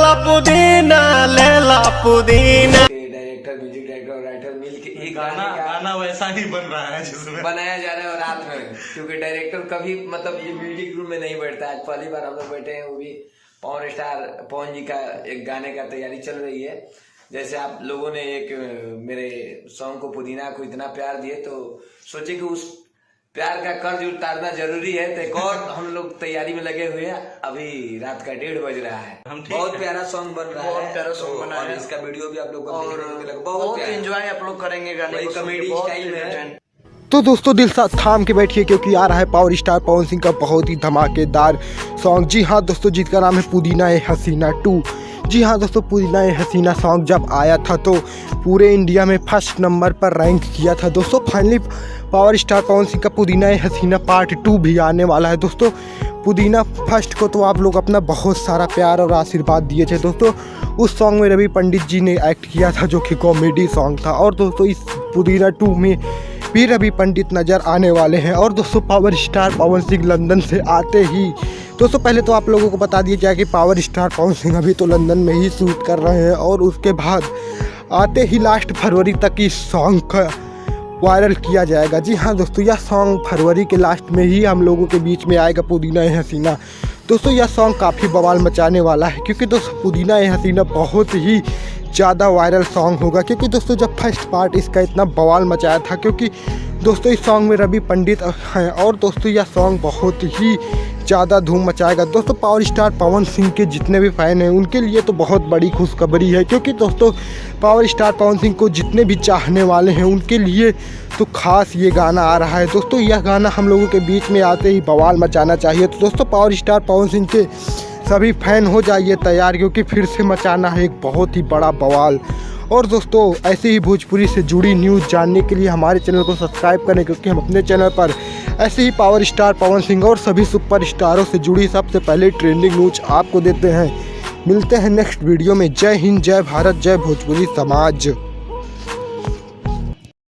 ला पुदीना, ले ला पुदीना। डायरेक्टर, म्यूजिक डायरेक्टर और राइटर मिल के एक गाना वैसा ही बन रहा है जिसमें बनाया जा रहा है रात में, क्योंकि डायरेक्टर कभी मतलब ये म्यूजिक रूम में नहीं बैठता। आज पहली बार हम लोग बैठे हैं, वो भी पवन स्टार पवन जी का एक गाने का तैयारी चल रही है। जैसे आप लोगों ने एक मेरे सॉन्ग को पुदीना को इतना प्यार दिए, तो सोचे कि उस प्यार का कर्ज उतारना जरूरी है, तो एक और हम लोग तैयारी में लगे हुए हैं। अभी रात का 1:30 बज रहा है। बहुत प्यारा सॉन्ग बन रहा है, बहुत प्यारा सॉन्ग बना है। इसका वीडियो भी आप लोग को बहुत एंजॉय आप लोग करेंगे गाने को, कॉमेडी स्टाइल में है। तो दोस्तों दिल साथ थाम के बैठिए, क्योंकि आ रहा है पावर स्टार पवन सिंह का बहुत ही धमाकेदार सॉन्ग। जी हाँ दोस्तों, जिसका नाम है पुदीना ए हसीना 2। जी हाँ दोस्तों, पुदीना ए हसीना सॉन्ग जब आया था तो पूरे इंडिया में फर्स्ट नंबर पर रैंक किया था दोस्तों। Finally power star Pawan Singh का पुदीना ए हसीना पार्ट 2 भी आने वाला है दोस्तों। पुदीना फर्स्ट को तो आप लोग अपना बहुत सारा प्यार और आशीर्वाद दिए थे दोस्तों। उस सॉन्ग में रवि पंडित जी ने एक्ट किया था, जो कि कॉमेडी सॉन्ग था। और दोस्तों इस पुदीना 2 में भी रवि पंडित नज़र आने वाले हैं। और दोस्तों power star Pawan Singh London से आते ही, दोस्तों पहले तो आप लोगों को बता दिया जाए कि पावर स्टार पवन सिंह अभी तो लंदन में ही शूट कर रहे हैं, और उसके बाद आते ही लास्ट फरवरी तक इस सॉन्ग का वायरल किया जाएगा। जी हाँ दोस्तों, यह सॉन्ग फरवरी के लास्ट में ही हम लोगों के बीच में आएगा, पुदीना ए हसीना। दोस्तों यह सॉन्ग काफ़ी बवाल मचाने वाला है, क्योंकि दोस्तों पुदीना ए हसीना बहुत ही ज़्यादा वायरल सॉन्ग होगा। क्योंकि दोस्तों जब फर्स्ट पार्ट इसका इतना बवाल मचाया था, क्योंकि दोस्तों इस सॉन्ग में रवि पंडित हैं, और दोस्तों यह सॉन्ग बहुत ही ज़्यादा धूम मचाएगा। दोस्तों पावर स्टार पवन सिंह के जितने भी फ़ैन हैं उनके लिए तो बहुत बड़ी खुशखबरी है, क्योंकि दोस्तों पावर स्टार पवन सिंह को जितने भी चाहने वाले हैं उनके लिए तो खास ये गाना आ रहा है दोस्तों। यह गाना हम लोगों के बीच में आते ही बवाल मचाना चाहिए। तो दोस्तों पावर स्टार पवन सिंह के सभी फैन हो जाइए तैयार, क्योंकि फिर से मचाना है एक बहुत ही बड़ा बवाल। और दोस्तों ऐसे ही भोजपुरी से जुड़ी न्यूज़ जानने के लिए हमारे चैनल को सब्सक्राइब करें, क्योंकि हम अपने चैनल पर ऐसे ही पावर स्टार पवन सिंह और सभी सुपर स्टारों से जुड़ी सबसे पहले ट्रेंडिंग न्यूज़ आपको देते हैं। मिलते हैं नेक्स्ट वीडियो में। जय हिंद, जय भारत, जय भोजपुरी समाज।